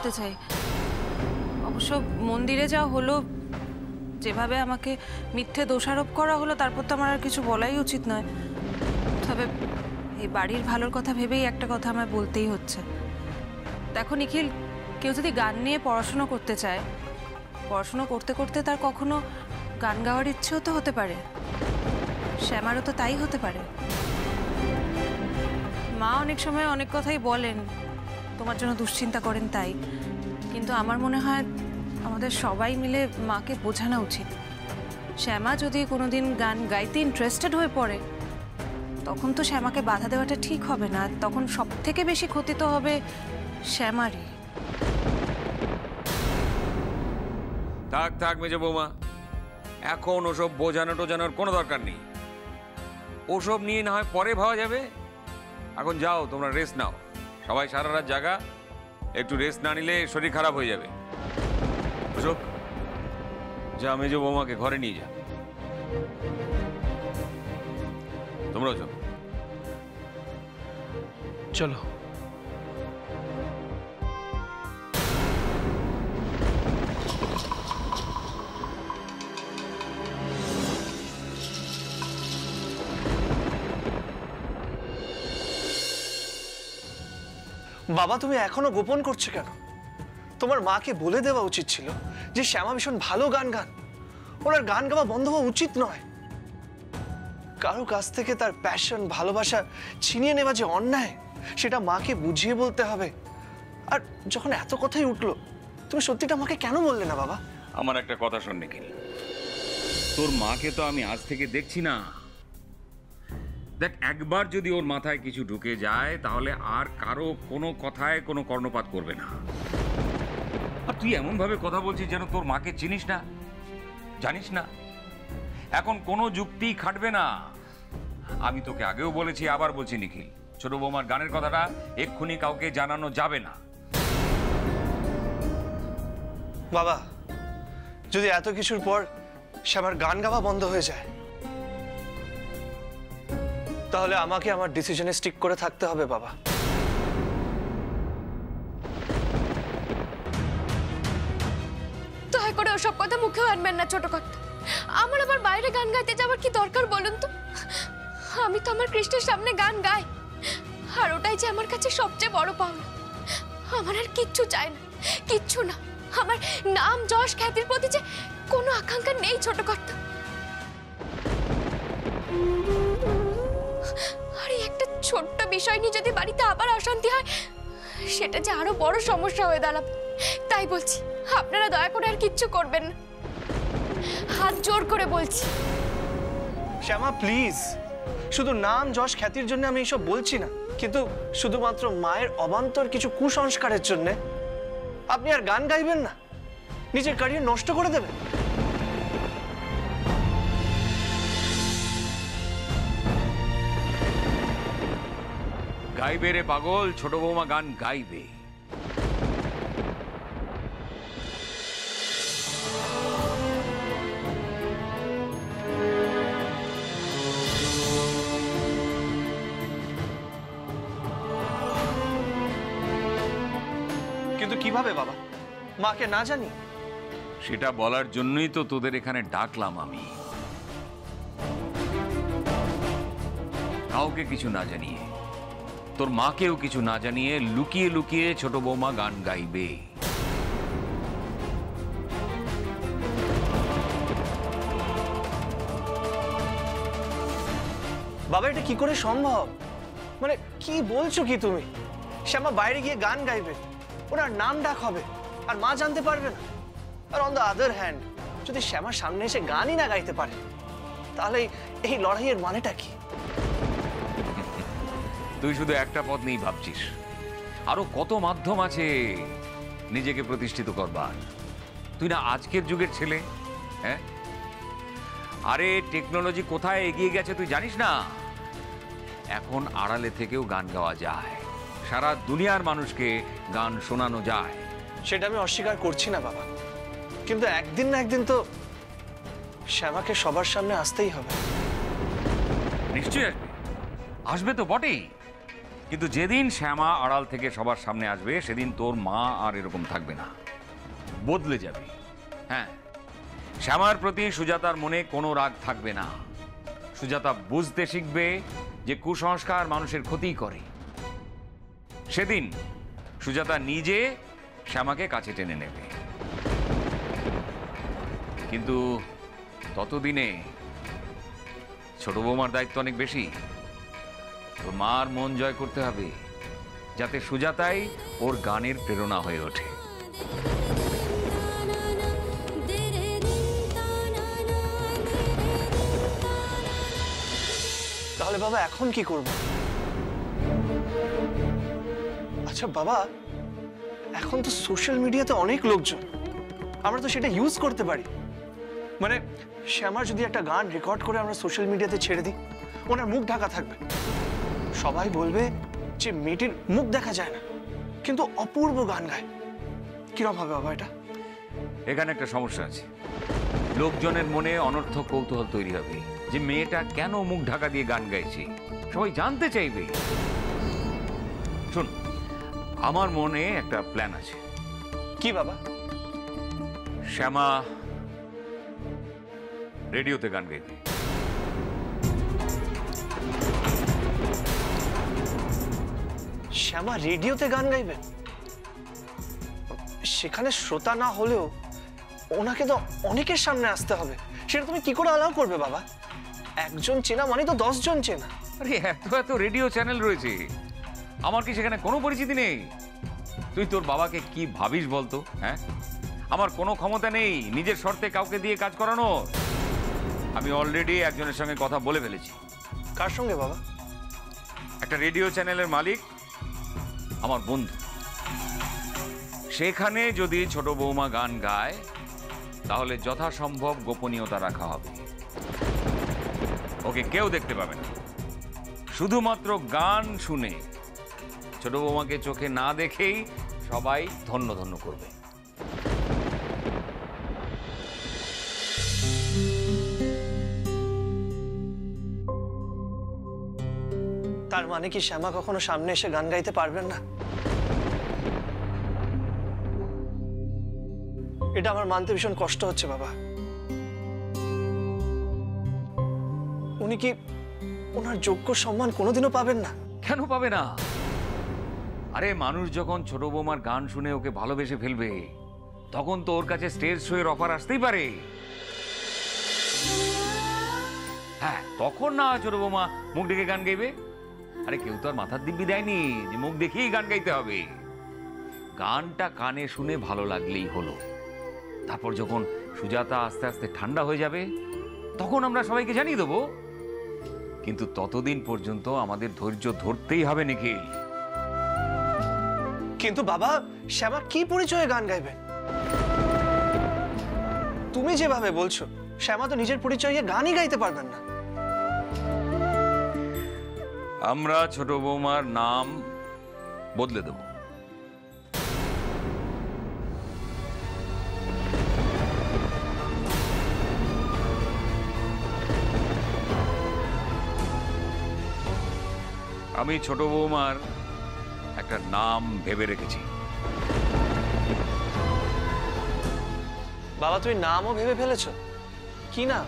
বলতে চাই, অবশ্য মন্দিরে যা হলো, যেভাবে আমাকে মিথ্যে দোষারোপ করা হলো, তারপর তো আমার আর কিছু বলাই উচিত নয়। তবে এই বাড়ির ভালোর কথা ভেবেই একটা কথা আমায় বলতেই হচ্ছে। দেখো নিখিল, কেউ যদি গান নিয়ে পড়াশুনো করতে চায়, পড়াশুনো করতে করতে তার কখনো গান গাওয়ার ইচ্ছেও তো হতে পারে। শ্যামারও তো তাই হতে পারে। মা অনেক সময় অনেক কথাই বলেন, তোমার জন্য দুশ্চিন্তা করেন তাই, কিন্তু আমার মনে হয় আমাদের সবাই মিলে মাকে বোঝানো উচিত। শ্যামা যদি কোনোদিন গান গাইতে ইন্টারেস্টেড হয়ে পড়ে, তখন তো শ্যামাকে বাধা দেওয়াটা ঠিক হবে না। তখন সব থেকে বেশি ক্ষতি তো হবে শ্যামারই। থাক থাক মেজো বৌমা, এখন ওসব বোঝানো টোঝানোর কোনো দরকার নেই। ওসব নিয়ে না হয় পরে ভাবা যাবে। এখন যাও, তোমরা রেস্ট নাও। সবাই সারা রাত জাগা, একটু রেস্ট না নিলে শরীর খারাপ হয়ে যাবে। অশোক, যা মেজো বৌমাকে ঘরে নিয়ে যা। তোমরাও যাও। চলো। বাবা, তুমি এখনো গোপন করছো কেন? তোমার মাকে বলে দেওয়া উচিত ছিল যে শ্যামা ভীষণ ভালো গান গান, ওনার গান গাওয়া বন্ধ হওয়া উচিত নয়। কারো কাছ থেকে তার প্যাশন, ভালোবাসা ছিনিয়ে নেওয়া যে অন্যায়, সেটা মাকে বুঝিয়ে বলতে হবে। আর যখন এত কথাই উঠলো, তুমি সত্যিটা মাকে কেন বললে না বাবা? আমার একটা কথা শোন নিখিল, তোর মাকে তো আমি আজ থেকে দেখছি না। দেখ, একবার যদি ওর মাথায় কিছু ঢুকে যায়, তাহলে আর কারো কোনো কথায় কোনো কর্ণপাত করবে না। আর তুই এমন ভাবে কথা বলছিস যেন তোর মাকে চিনিস না, জানিস না। এখন কোনো যুক্তি খাটবে না। আমি তোকে আগেও বলেছি, আবার বলছি নিখিল, ছোট বৌমার গানের কথাটা এক্ষুনি কাউকে জানানো যাবে না। বাবা, যদি এত কিছুর পর শ্যামার গান গাওয়া বন্ধ হয়ে যায়, তাহলে আমাকে আমার ডিসিশনে স্টিক করে থাকতে হবে বাবা। দয়া করে ওসব কথা মুখেও আনবেন না ছোট কর্তা। আমার আবার বাইরে গান গাইতে যাওয়ার কি দরকার বলুন তো? আমি তো আমার কৃষ্ণের সামনে গান গাই, আর ওটাই যে আমার কাছে সবচেয়ে বড় পাওনা। আমার আর কিচ্ছু চাই না, কিচ্ছু না। আমার নাম, যশ, খ্যাতির প্রতি যে কোনো আকাঙ্ক্ষা নেই ছোট কর্তা। আর এই একটা ছোট্ট বিষয় নিয়ে যদি বাড়িতে আবার অশান্তি হয়, সেটা যে আরো বড় সমস্যা হয়ে দাঁড়াবে। তাই বলছি, আপনারা দয়া করে আর কিচ্ছু করবেন না, হাত জোর করে বলছি। শ্যামা প্লিজ, শুধু নাম, যশ, খ্যাতির জন্য আমি এইসব বলছি না, কিন্তু শুধুমাত্র মায়ের অবান্তর কিছু কুসংস্কারের জন্য আপনি আর গান গাইবেন না? নিজের ক্যারিয়ার নষ্ট করে দেবেন? গাইবে রে পাগল, ছোট বৌমা গান গাইবে। কিন্তু কিভাবে বাবা, মাকে না জানি? সেটা বলার জন্যই তো তোদের এখানে ডাকলাম আমি। কাউকে কিছু না জানিয়ে, তোর মাকেও কিছু না জানিয়ে, লুকিয়ে লুকিয়ে ছোট বৌমা গান গাইবে। বাবা, এটা কি করে সম্ভব? মানে কি বলছো কি তুমি? শ্যামা বাইরে গিয়ে গান গাইবে, ওনার নাম ডাক হবে, আর মা জানতে পারবে না। আর অন দ্য আদার হ্যান্ড, যদি শ্যামার সামনে এসে গানই না গাইতে পারে, তাহলে এই লড়াইয়ের মানেটা কি? তুই শুধু একটা পথ নিয়েই ভাবছিস, আরো কত মাধ্যম আছে নিজেকে প্রতিষ্ঠিত করবার। তুই না আজকের যুগের ছেলে, হ্যাঁ? আরে টেকনোলজি কোথায় এগিয়ে গেছে তুই জানিস না? এখন আড়ালে থেকেও গান গাওয়া যায়, সারা দুনিয়ার মানুষকে গান শোনানো যায়। সেটা আমি অস্বীকার করছি না বাবা, কিন্তু একদিন না একদিন তো শ্যামাকে সবার সামনে আসতেই হবে। নিশ্চয়ই আসবে, আসবে তো বটেই। কিন্তু যেদিন শ্যামা আড়াল থেকে সবার সামনে আসবে সেদিন তোর মা আর এরকম থাকবে না, বদলে যাবে। হ্যাঁ, শ্যামার প্রতি সুজাতার মনে কোনো রাগ থাকবে না। সুজাতা বুঝতে শিখবে যে কুসংস্কার মানুষের ক্ষতি করে। সেদিন সুজাতা নিজে শ্যামাকে কাছে টেনে নেবে। কিন্তু ততদিনে ছোট বৌমার দায়িত্ব অনেক বেশি। তোর মার মন জয় করতে হবে, যাতে সুজাতাই ওর গানের প্রেরণা হয়ে ওঠে। তাহলে বাবা এখন কি করব? আচ্ছা বাবা, এখন তো সোশ্যাল মিডিয়াতে অনেক লোকজন, আমরা তো সেটা ইউজ করতে পারি। মানে শ্যামার যদি একটা গান রেকর্ড করে আমরা সোশ্যাল মিডিয়াতে ছেড়ে দিই, ওনার মুখ ঢাকা থাকবে, সবাই বলবে যে মেয়েটির মুখ দেখা যায় না কিন্তু অপূর্ব গান গায়। কিরকম হবে বাবা এটা? এখানে একটা সমস্যা আছে। লোকজনের মনে অনর্থক কৌতূহল তৈরি হবে যে মেয়েটা কেন মুখ ঢাকা দিয়ে গান গাইছে, সবাই জানতে চাইবে। শোন, আমার মনে একটা প্ল্যান আছে। কি বাবা? শ্যামা রেডিওতে গান গাইবে। শ্যামা রেডিওতে গান গাইবেন? সেখানে শ্রোতা না হলেও ওনাকে তো অনেকের সামনে আসতে হবে, সেটা তুমি কি করে অ্যালাউ করবে বাবা? একজন চেনা মানে তো 10 জন চেনা। আরে এত এত রেডিও চ্যানেল রয়েছে, আমার কি সেখানে কোনো পরিচিতি নেই? তুই তোর বাবাকে কি ভাবিস বলতো? হ্যাঁ, আমার কোনো ক্ষমতা নেই নিজের শর্তে কাউকে দিয়ে কাজ করানো। আমি অলরেডি একজনের সঙ্গে কথা বলে ফেলেছি। কার সঙ্গে বাবা? একটা রেডিও চ্যানেলের মালিক, আমার বন্ধু। সেখানে যদি ছোট বৌমা গান গায় তাহলে যথাসম্ভব গোপনীয়তা রাখা হবে। ওকে কেউ দেখতে পাবে না, শুধুমাত্র গান শুনে ছোট বৌমাকে চোখে না দেখেই সবাই ধন্য ধন্য করবে। তার মানে কি শ্যামা কখনো সামনে এসে গান গাইতে পারবেন না? এটা আমার মানতে ভীষণ কষ্ট হচ্ছে বাবা। উনি কি ওনার যোগ্য সম্মান কোনোদিনও পাবেন না? কেন পাবে না? আরে মানুষ যখন ছোট বৌমার গান শুনে ওকে ভালোবেসে ফেলবে, তখন তো ওর কাছে স্টেজ শো এর অফার আসতেই পারে। হ্যাঁ, তখন না ছোট বৌমা মুখ ডেকে গান গাইবে। আরে কেউ তো আর মাথার দিব্যি দেয়নি যে মুখ দেখেই গান গাইতে হবে। গানটা কানে শুনে ভালো লাগলেই হলো। তারপর যখন সুজাতা আস্তে আস্তে ঠান্ডা হয়ে যাবে, তখন আমরা সবাইকে জানিয়ে দেবো। কিন্তু ততদিন পর্যন্ত আমাদের ধৈর্য ধরতেই হবে নিখিল। কিন্তু বাবা, শ্যামা কি পরিচয়ে গান গাইবে? তুমি যেভাবে বলছো, শ্যামা তো নিজের পরিচয়ে গানই গাইতে পারবেন না। আমরা ছোট বৌমার নাম বদলে দেব। আমি ছোট বৌমার একটা নাম ভেবে রেখেছি। বাবা, তুমি নামও ভেবে ফেলেছো? কি নাম?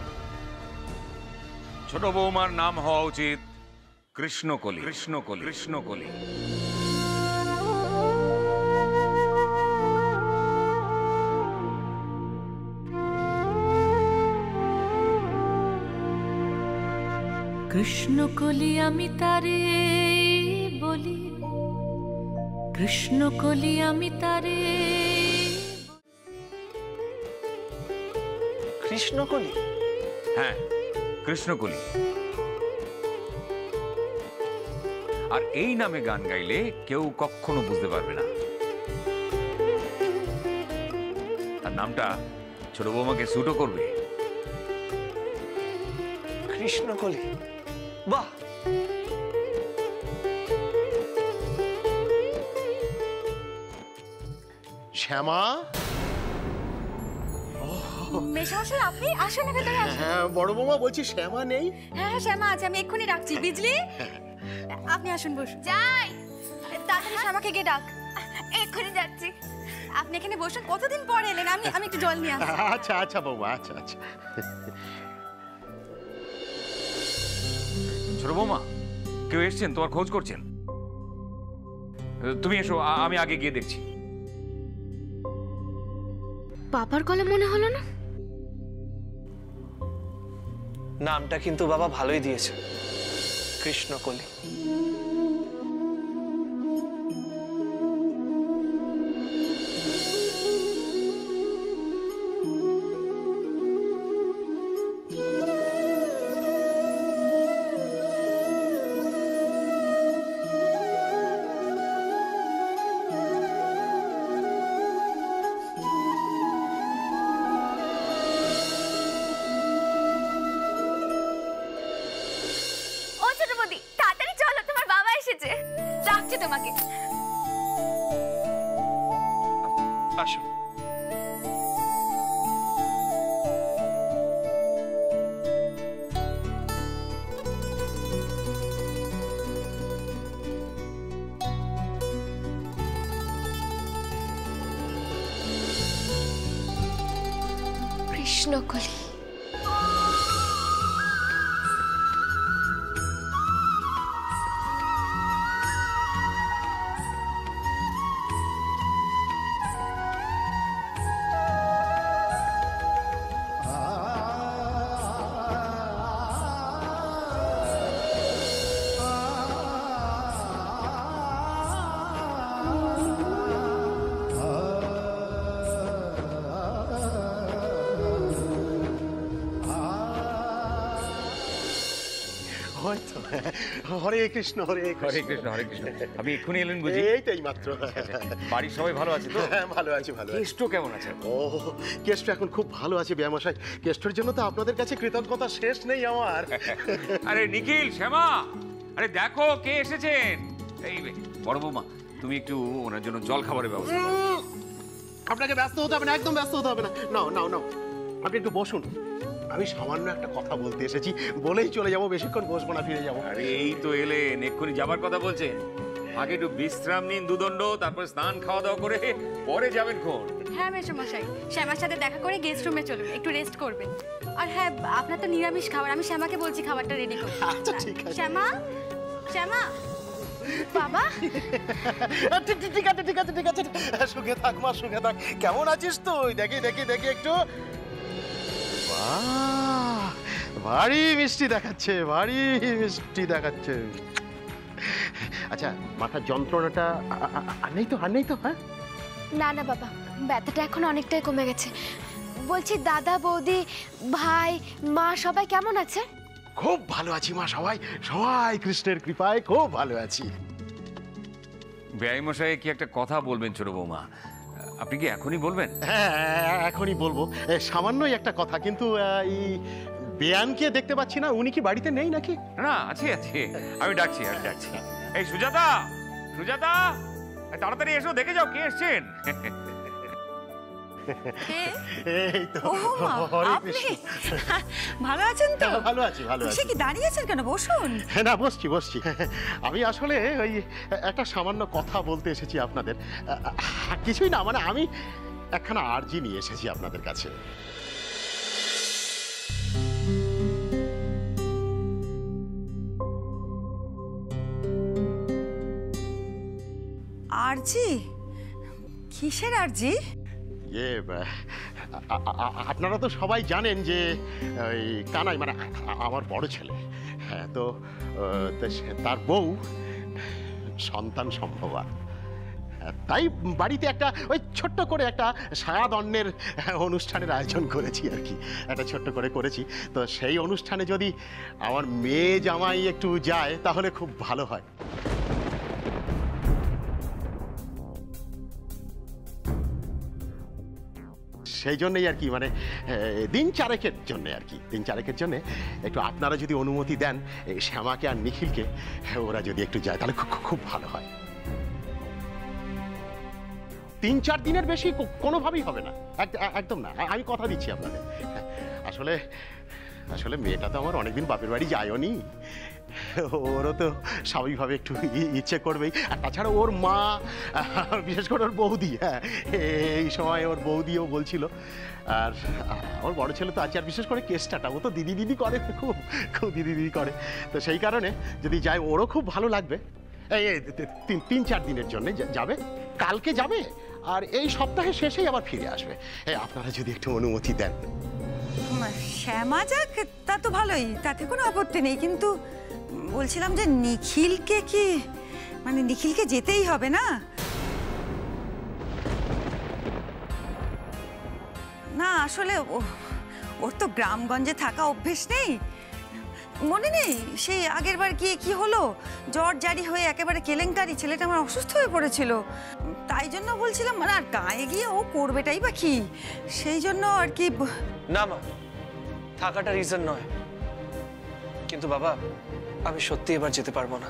ছোট বৌমার নাম হওয়া উচিত কৃষ্ণকলি। কৃষ্ণকলি, কৃষ্ণকলি। কৃষ্ণকলি আমি তারে বলি, কৃষ্ণকলি আমি তারে। কৃষ্ণকলি? হ্যাঁ, কৃষ্ণকলি। আর এই নামে গান গাইলে কেউ কখনো বুঝতে পারবে না। আর নামটা ছোট বৌমাকে স্যুটও করবে। কৃষ্ণকলি, বাহ। শ্যামা, মেশামশাই আপনি আসুন, ভেতরে আসুন। হ্যাঁ বড় বৌমা, বলছি শ্যামা নেই? হ্যাঁ হ্যাঁ, শ্যামা আছে, আমি এক্ষুনি রাখছি। বিজলি, আপনি আসুন বসুন। যাই। তাড়াতাড়ি শ্যামাকে গিয়ে ডাক। এক্ষুনি যাচ্ছি। আপনি এখানে বসুন, কতদিন পরে এলেন। আমি একটু জল নিয়ে আসছি। আচ্ছা আচ্ছা বৌমা, আচ্ছা আচ্ছা। ছোট বৌমা, কেউ এসছেন, তোমার খোঁজ করছেন? তুমি এসো, আমি আগে গিয়ে দেখছি। বাবার গলা মনে হলো না? নামটা কিন্তু বাবা ভালোই দিয়েছে, কৃষ্ণকলি। ও ছোট বৌদি, তাড়াতাড়ি চলো, তোমার বাবা এসেছে, ডাকছে তোমাকে। আসুন। কৃষ্ণকলি। হয়তো। হরে কৃষ্ণ, হরে হরে কৃষ্ণ, হরে কৃষ্ণ। আপনি এক্ষুনি এলেন বুঝি? এই তো এই মাত্র। বাড়ির সবাই ভালো আছে তো? হ্যাঁ, ভালো আছি, ভালো আছি। কেষ্ট কেমন আছে? ও, কেষ্ট এখন খুব ভালো আছে ব্যায়ামশাই। কেষ্টর জন্য তো আপনাদের কাছে কৃতজ্ঞতা শেষ নেই আমার। আরে নিখিল, শ্যামা, আরে দেখো কে এসেছেন। এই বড় বৌমা, তুমি একটু ওনার জন্য জল খাবারের ব্যবস্থা করো। আপনাকে ব্যস্ত হতে হবে না, একদম ব্যস্ত হতে হবে না। নাও নাও নাও, আপনি একটু বসুন। আমি সামান্য একটা কথা বলতে এসেছি, বলেই চলে যাবো, বেশিক্ষণ বসবো না, ফিরে যাবো। আরে এই তো এলেন, এক্ষুনি যাবার কথা বলছেন। আগে একটু বিশ্রাম নিন দুদণ্ড, তারপর স্নান খাওয়া দাওয়া করে পরে যাবেন কোন। হ্যাঁ মেসোমশাই, শ্যামার সাথে দেখা করে গেস্ট রুমে চলুন, একটু রেস্ট করবেন। আর হ্যাঁ, আপনার তো নিরামিষ খাবার, আমি শ্যামাকে বলছি খাবারটা রেডি করতে। আচ্ছা, ঠিক আছে। শ্যামা, শ্যামা, বাবা। ঠিক ঠিক আছে, ঠিক আছে, ঠিক আছে। সুখে থাক মা, সুখে থাক। কেমন আছিস তুই? দেখি দেখি দেখি একটু। বাহ, ভারী মিষ্টি দেখাচ্ছে, ভারী মিষ্টি দেখাচ্ছে। আচ্ছা, মাথার যন্ত্রণাটা আর নেই তো? আর নেই তো? হ্যাঁ, না না বাবা, ব্যথাটা এখন অনেকটাই কমে গেছে। বলছি দাদা, বৌদি, ভাই, মা সবাই কেমন আছে? খুব ভালো আছি মা, সবাই সবাই কৃষ্ণের কৃপায় খুব ভালো আছি। ব্যয়মশাই কি একটা কথা বলবেন ছোট বৌমা? আপনি কি এখনই বলবেন? হ্যাঁ, এখনই বলবো। সামান্যই একটা কথা, কিন্তু এই বেয়ানকে দেখতে পাচ্ছি না। উনি কি বাড়িতে নেই নাকি? না, আছে আছে, আমি ডাকছি, আমি ডাকছি। এই সুজাতা, সুজাতা, তাড়াতাড়ি এসো, দেখে যাও কে এসছেন। এই তো। ও মা, হরে আপনি কৃষ্ণ। ভালো আছেন তো? ভালো আছি, ভালো আছি। সে কি দাঁড়িয়েছেন কেন? বসুন। না, বসছি বসছি। আমি আসলে ওই একটা সামান্য কথা বলতে এসেছি আপনাদের। কিছুই না, মানে আমি একখানা আর্জি নিয়ে এসেছি আপনাদের কাছে। আরজি? কিসের আরজি? ইয়ে, আপনারা তো সবাই জানেন যে ওই কানাই, মানে আমার বড় ছেলে, হ্যাঁ, তো তার বউ সন্তান সম্ভবা। তাই বাড়িতে একটা ওই ছোট্ট করে একটা সায়াদন্নের অনুষ্ঠানের আয়োজন করেছি আর কি, একটা ছোট্ট করে করেছি। তো সেই অনুষ্ঠানে যদি আমার মেয়ে জামাই একটু যায় তাহলে খুব ভালো হয়। সেই জন্যই আর কি, মানে দিন চারেকের জন্যে আর কি, দিন চারেকের জন্যে একটু আপনারা যদি অনুমতি দেন, শ্যামাকে আর নিখিলকে ওরা যদি একটু যায় তাহলে খুব ভালো হয়। 3-4 দিনের বেশি কোনোভাবেই হবে না, একদম না, আমি কথা দিচ্ছি আপনাদের। আসলে আসলে মেয়েটা তো আমার অনেকদিন বাপের বাড়ি যায়ওনি, ওরও তো স্বাভাবিকভাবে একটু ইচ্ছে করবেই। আর তাছাড়া ওর মা, বিশেষ করে ওর বৌদি, হ্যাঁ এই সময় ওর বৌদিও বলছিল। আর আমার বড় ছেলে তো আছে, আর বিশেষ করে কেসটাটা ও তো দিদি দিদি করে, খুব খুব দিদি দিদি করে। তো সেই কারণে যদি যাই ওরও খুব ভালো লাগবে। এই 3-4 দিনের জন্য যাবে, কালকে যাবে আর এই সপ্তাহের শেষেই আবার ফিরে আসবে। আপনারা যদি একটু অনুমতি দেন। শ্যামা যাক তা তো ভালোই, তাতে কোনো আপত্তি নেই, কিন্তু বলছিলাম যে নিখিলকে কি, মানে নিখিলকে যেতেই হবে না? না আসলে ওর তো গ্রামগঞ্জে থাকা অভ্যেস নেই, মনে নেই সেই আগের বার গিয়ে কি হলো, জ্বর জারি হয়ে একেবারে কেলেঙ্কারি, ছেলেটা আমার অসুস্থ হয়ে পড়েছিল। তাই জন্য বলছিলাম, মানে আর গায়ে গিয়ে ও করবেটাই বা কি, সেই জন্য আর কি। না মা, থাকাটা রিজন নয়, কিন্তু বাবা আমি সত্যি এবার যেতে পারবো না।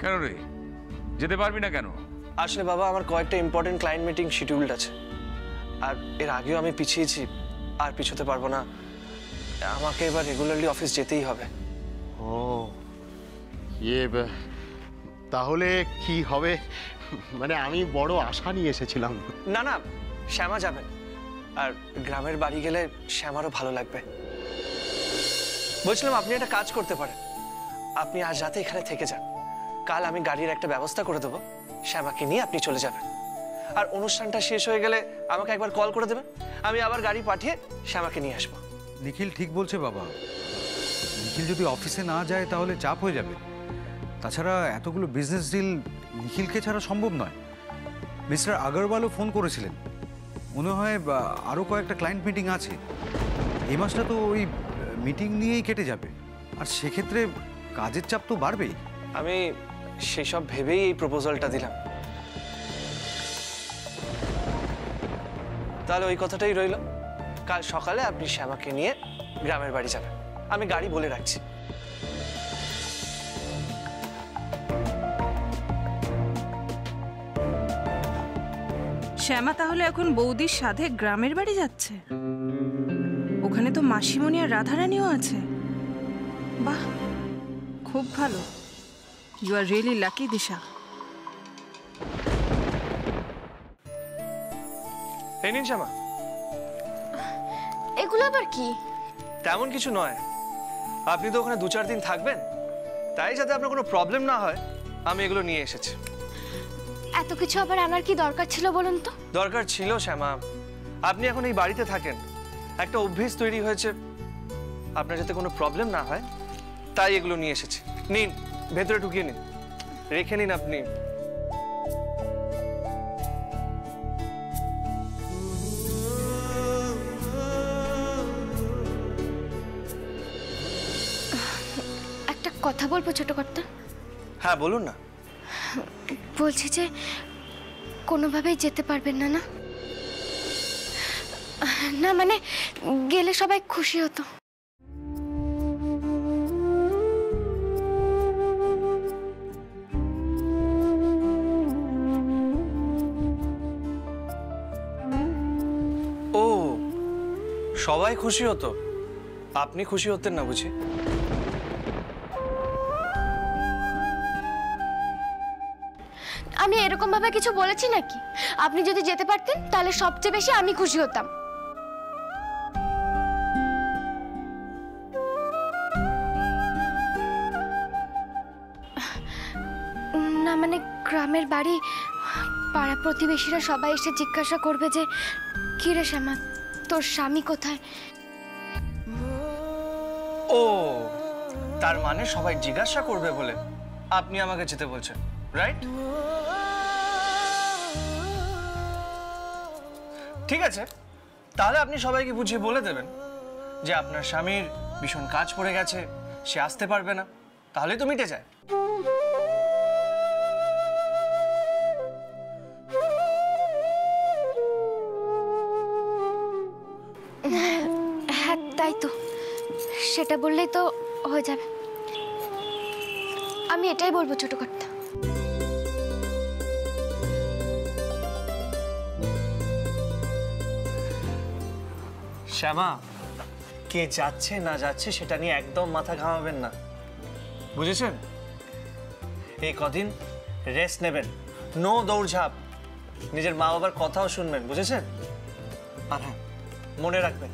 কেন রে, যেতে পারবি না কেন? আসলে বাবা আমার কয়েকটা ইম্পর্টেন্ট ক্লায়েন্ট মিটিং শিডিউলড আছে, আর এর আগেও আমি পিছিয়েছি, আর পিছোতে পারবো না। আমাকে এবার রেগুলারলি অফিস যেতেই হবে। ও তাহলে কি হবে? মানে আমি বড় আশা নিয়ে এসেছিলাম। না না, শ্যামা যাবেন, আর গ্রামের বাড়ি গেলে শ্যামারও ভালো লাগবে। বলছিলাম আপনি একটা কাজ করতে পারেন, আপনি আজ রাতে এখানে থেকে যান, কাল আমি গাড়ির একটা ব্যবস্থা করে দেবো, শ্যামাকে নিয়ে আপনি চলে যাবেন। আর অনুষ্ঠানটা শেষ হয়ে গেলে আমাকে একবার কল করে দেবেন, আমি আবার গাড়ি পাঠিয়ে শ্যামাকে নিয়ে আসবো। নিখিল ঠিক বলছে বাবা, নিখিল যদি অফিসে না যায় তাহলে চাপ হয়ে যাবে। তাছাড়া এতগুলো বিজনেস ডিল নিখিলকে ছাড়া সম্ভব নয়। মিস্টার আগরওয়ালও ফোন করেছিলেন, মনে হয় আরও কয়েকটা ক্লায়েন্ট মিটিং আছে। এই মাসটা তো ওই মিটিং নিয়েই কেটে যাবে, আর সেক্ষেত্রে কাজের চাপ তো বাড়বেই। আমি সেসব ভেবেই এই প্রপোজালটা দিলাম। তাহলে ওই কথাটাই রইল, কাল সকালে আপনি শ্যামাকে নিয়ে গ্রামের বাড়ি যাবেন, আমি গাড়ি বলে রাখছি। শ্যামা তাহলে এখন বৌদির সাথে গ্রামের বাড়ি যাচ্ছে? ওখানে তো মাসিমণি আর রাধারানীও আছে। বাহ, খুব ভালো। ইউ আর রিয়েলি লাকি দিশা। এই নিন শ্যামা। এগুলো আবার কি? তেমন কিছু নয়, আপনি তো ওখানে 2-4 দিন থাকবেন, তাই যাতে আপনার কোনো প্রবলেম না হয় আমি এগুলো নিয়ে এসেছি। এত কিছু আবার আনার কি দরকার ছিল বলুন তো? দরকার ছিল শ্যামা, আপনি এখন এই বাড়িতে থাকেন, একটা অভ্যেস তৈরি হয়েছে, আপনার যাতে কোনো প্রবলেম না হয় তাই এগুলো নিয়ে এসেছি। নিন, ভেতরে ঢুকিয়ে নিন, রেখে নিন আপনি। একটা কথা বলবো ছোট কর্তা? হ্যাঁ বলুন না। বলছি যে কোনোভাবেই যেতে পারবেন না? না না মানে গেলে সবাই খুশি হতো। ও, সবাই খুশি হতো, আপনি খুশি হতেন না বুঝি? আমি এরকম ভাবে কিছু বলেছি নাকি? আপনি যদি যেতে পারতেন তাহলে সবচেয়ে বেশি আমি খুশি হতাম। না মানে গ্রামের বাড়ি, পাড়া প্রতিবেশীরা সবাই এসে জিজ্ঞাসা করবে যে কি রে শ্যামা, তোর স্বামী কোথায়? ও, তার মানে সবাই জিজ্ঞাসা করবে বলে আপনি আমাকে যেতে বলছেন, রাইট? ঠিক আছে, তাহলে আপনি সবাইকে বুঝিয়ে বলে দেবেন যে আপনার স্বামীর ভীষণ কাজ পড়ে গেছে, সে আসতে পারবে না, তাহলেই তো মিটে যায়। হ্যাঁ তাই তো, সেটা বললেই তো হয়ে যাবে। আমি এটাই বলবো ছোট কর্তা। শ্যামা, কে যাচ্ছে না যাচ্ছে সেটা নিয়ে একদম মাথা ঘামাবেন না, বুঝেছেন? এই কদিন রেস্ট নেবেন, নো দৌড়ঝাঁপ, নিজের মা বাবার কথাও শুনবেন, বুঝেছেন? আর হ্যাঁ, মনে রাখবেন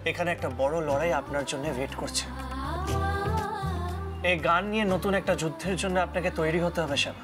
এখানে একটা বড় লড়াই আপনার জন্য ওয়েট করছে। এই গান নিয়ে নতুন একটা যুদ্ধের জন্য আপনাকে তৈরি হতে হবে শ্যামা।